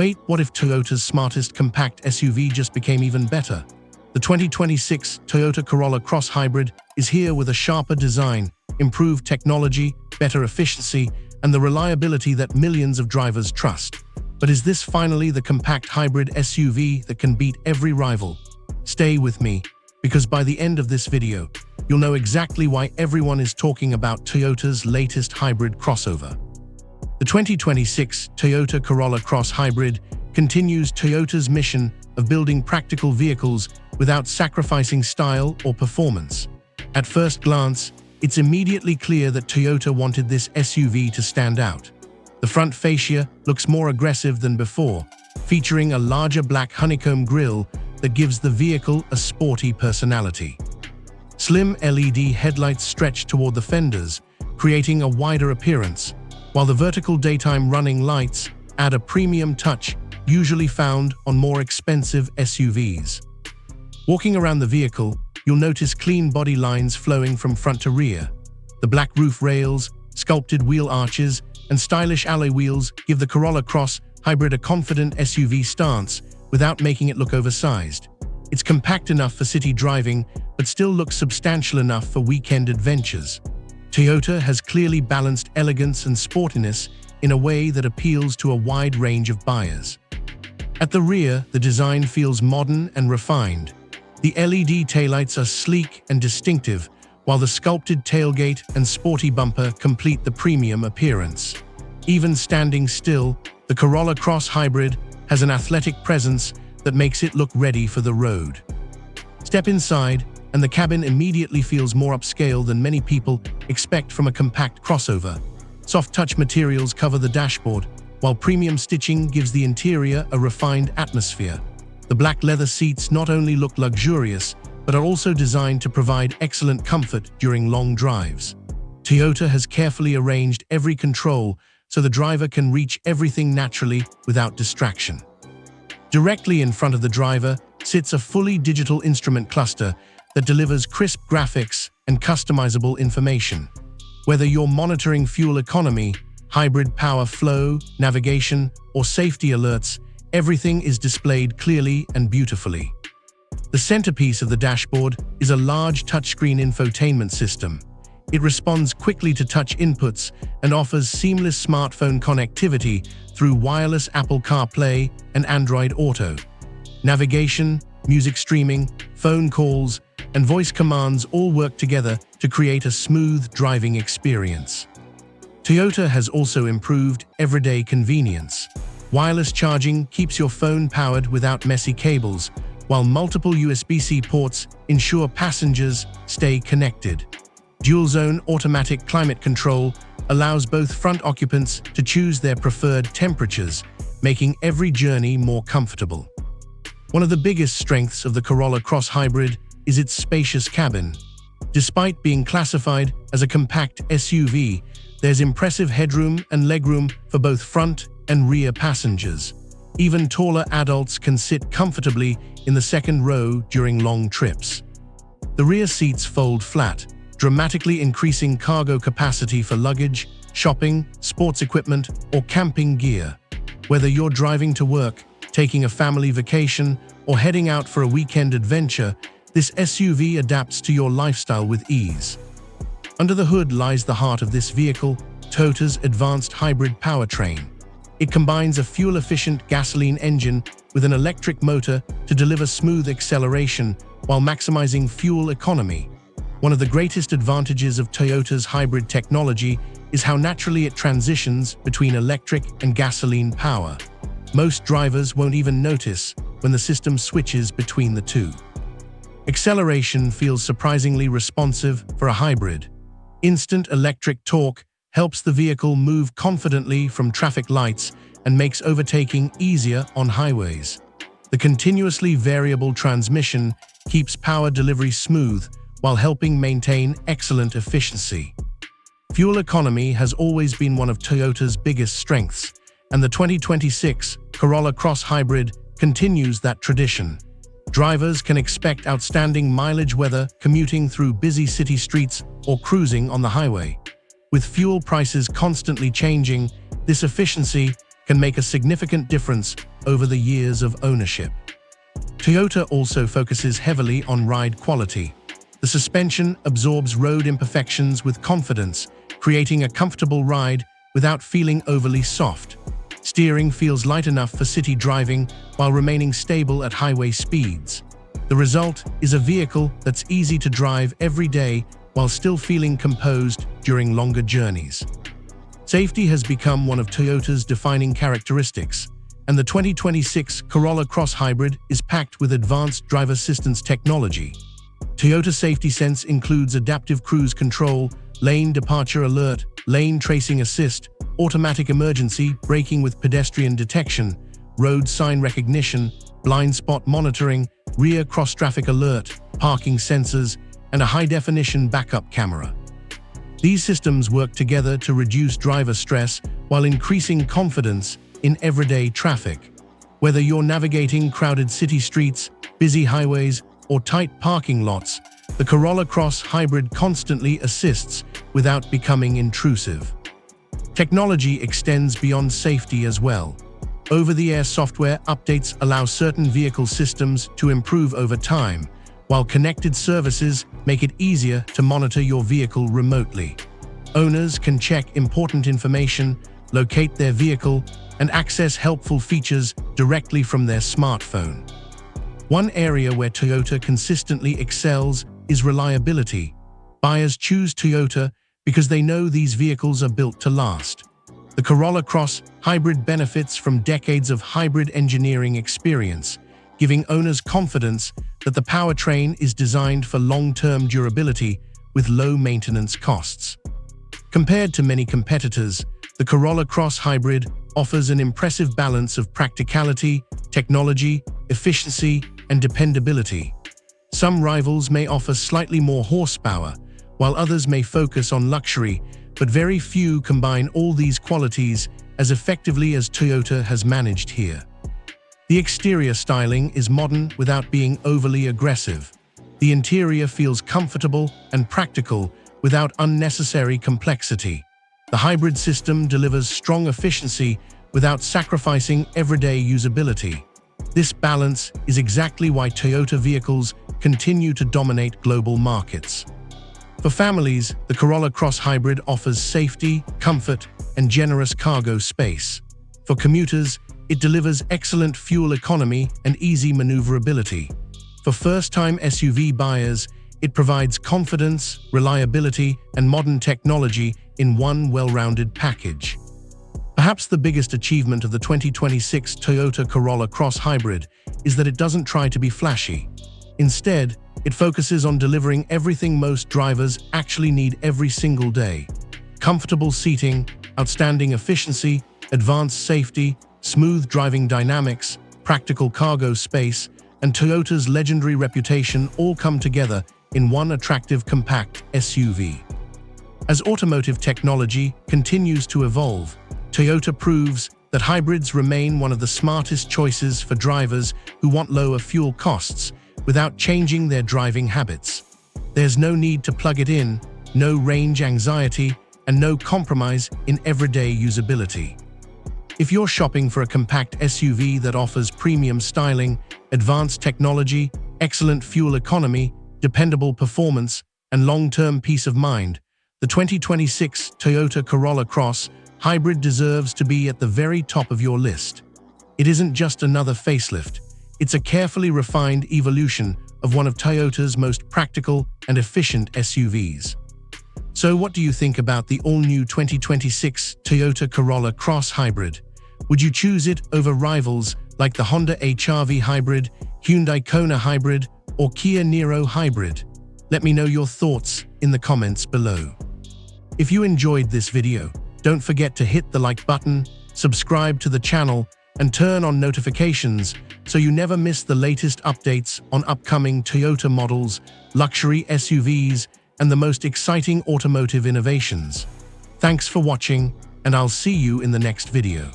Wait, what if Toyota's smartest compact SUV just became even better? The 2026 Toyota Corolla Cross Hybrid is here with a sharper design, improved technology, better efficiency, and the reliability that millions of drivers trust. But is this finally the compact hybrid SUV that can beat every rival? Stay with me, because by the end of this video, you'll know exactly why everyone is talking about Toyota's latest hybrid crossover. The 2026 Toyota Corolla Cross Hybrid continues Toyota's mission of building practical vehicles without sacrificing style or performance. At first glance, it's immediately clear that Toyota wanted this SUV to stand out. The front fascia looks more aggressive than before, featuring a larger black honeycomb grille that gives the vehicle a sporty personality. Slim LED headlights stretch toward the fenders, creating a wider appearance, while the vertical daytime running lights add a premium touch usually found on more expensive SUVs. Walking around the vehicle, you'll notice clean body lines flowing from front to rear. The black roof rails, sculpted wheel arches, and stylish alloy wheels give the Corolla Cross Hybrid a confident SUV stance without making it look oversized. It's compact enough for city driving, but still looks substantial enough for weekend adventures. Toyota has clearly balanced elegance and sportiness in a way that appeals to a wide range of buyers. At the rear, the design feels modern and refined. The LED taillights are sleek and distinctive, while the sculpted tailgate and sporty bumper complete the premium appearance. Even standing still, the Corolla Cross Hybrid has an athletic presence that makes it look ready for the road. Step inside, and the cabin immediately feels more upscale than many people expect from a compact crossover. Soft touch materials cover the dashboard, while premium stitching gives the interior a refined atmosphere. The black leather seats not only look luxurious, but are also designed to provide excellent comfort during long drives. Toyota has carefully arranged every control so the driver can reach everything naturally without distraction. Directly in front of the driver sits a fully digital instrument cluster that delivers crisp graphics and customizable information. Whether you're monitoring fuel economy, hybrid power flow, navigation, or safety alerts, everything is displayed clearly and beautifully. The centerpiece of the dashboard is a large touchscreen infotainment system. It responds quickly to touch inputs and offers seamless smartphone connectivity through wireless Apple CarPlay and Android Auto. Navigation, music streaming, phone calls, and voice commands all work together to create a smooth driving experience. Toyota has also improved everyday convenience. Wireless charging keeps your phone powered without messy cables, while multiple USB-C ports ensure passengers stay connected. Dual-zone automatic climate control allows both front occupants to choose their preferred temperatures, making every journey more comfortable. One of the biggest strengths of the Corolla Cross Hybrid is its spacious cabin. Despite being classified as a compact SUV, there's impressive headroom and legroom for both front and rear passengers. Even taller adults can sit comfortably in the second row during long trips. The rear seats fold flat, dramatically increasing cargo capacity for luggage, shopping, sports equipment, or camping gear. Whether you're driving to work, taking a family vacation, or heading out for a weekend adventure, this SUV adapts to your lifestyle with ease. Under the hood lies the heart of this vehicle, Toyota's advanced hybrid powertrain. It combines a fuel-efficient gasoline engine with an electric motor to deliver smooth acceleration while maximizing fuel economy. One of the greatest advantages of Toyota's hybrid technology is how naturally it transitions between electric and gasoline power. Most drivers won't even notice when the system switches between the two. Acceleration feels surprisingly responsive for a hybrid. Instant electric torque helps the vehicle move confidently from traffic lights and makes overtaking easier on highways. The continuously variable transmission keeps power delivery smooth while helping maintain excellent efficiency. Fuel economy has always been one of Toyota's biggest strengths, and the 2026 Corolla Cross Hybrid continues that tradition. Drivers can expect outstanding mileage whether commuting through busy city streets or cruising on the highway. With fuel prices constantly changing, this efficiency can make a significant difference over the years of ownership. Toyota also focuses heavily on ride quality. The suspension absorbs road imperfections with confidence, creating a comfortable ride without feeling overly soft. Steering feels light enough for city driving while remaining stable at highway speeds. The result is a vehicle that's easy to drive every day while still feeling composed during longer journeys. Safety has become one of Toyota's defining characteristics, and the 2026 Corolla Cross Hybrid is packed with advanced driver assistance technology. Toyota Safety Sense includes adaptive cruise control, lane departure alert, lane tracing assist, automatic emergency braking with pedestrian detection, road sign recognition, blind spot monitoring, rear cross-traffic alert, parking sensors, and a high-definition backup camera. These systems work together to reduce driver stress while increasing confidence in everyday traffic. Whether you're navigating crowded city streets, busy highways, or tight parking lots, the Corolla Cross Hybrid constantly assists without becoming intrusive. Technology extends beyond safety as well. Over-the-air software updates allow certain vehicle systems to improve over time, while connected services make it easier to monitor your vehicle remotely. Owners can check important information, locate their vehicle, and access helpful features directly from their smartphone. One area where Toyota consistently excels is reliability. Buyers choose Toyota because they know these vehicles are built to last. The Corolla Cross Hybrid benefits from decades of hybrid engineering experience, giving owners confidence that the powertrain is designed for long-term durability with low maintenance costs. Compared to many competitors, the Corolla Cross Hybrid offers an impressive balance of practicality, technology, efficiency, and dependability. Some rivals may offer slightly more horsepower, while others may focus on luxury, but very few combine all these qualities as effectively as Toyota has managed here. The exterior styling is modern without being overly aggressive. The interior feels comfortable and practical without unnecessary complexity. The hybrid system delivers strong efficiency without sacrificing everyday usability. This balance is exactly why Toyota vehicles continue to dominate global markets. For families, the Corolla Cross Hybrid offers safety, comfort, and generous cargo space. For commuters, it delivers excellent fuel economy and easy maneuverability. For first-time SUV buyers, it provides confidence, reliability, and modern technology in one well-rounded package. Perhaps the biggest achievement of the 2026 Toyota Corolla Cross Hybrid is that it doesn't try to be flashy. Instead, it focuses on delivering everything most drivers actually need every single day: comfortable seating, outstanding efficiency, advanced safety, smooth driving dynamics, practical cargo space, and Toyota's legendary reputation all come together in one attractive compact SUV. As automotive technology continues to evolve, Toyota proves that hybrids remain one of the smartest choices for drivers who want lower fuel costs without changing their driving habits. There's no need to plug it in, no range anxiety, and no compromise in everyday usability. If you're shopping for a compact SUV that offers premium styling, advanced technology, excellent fuel economy, dependable performance, and long-term peace of mind, the 2026 Toyota Corolla Cross Hybrid deserves to be at the very top of your list. It isn't just another facelift, it's a carefully refined evolution of one of Toyota's most practical and efficient SUVs. So what do you think about the all-new 2026 Toyota Corolla Cross Hybrid? Would you choose it over rivals like the Honda HR-V Hybrid, Hyundai Kona Hybrid, or Kia Niro Hybrid? Let me know your thoughts in the comments below. If you enjoyed this video, don't forget to hit the like button, subscribe to the channel, and turn on notifications so you never miss the latest updates on upcoming Toyota models, luxury SUVs, and the most exciting automotive innovations. Thanks for watching, and I'll see you in the next video.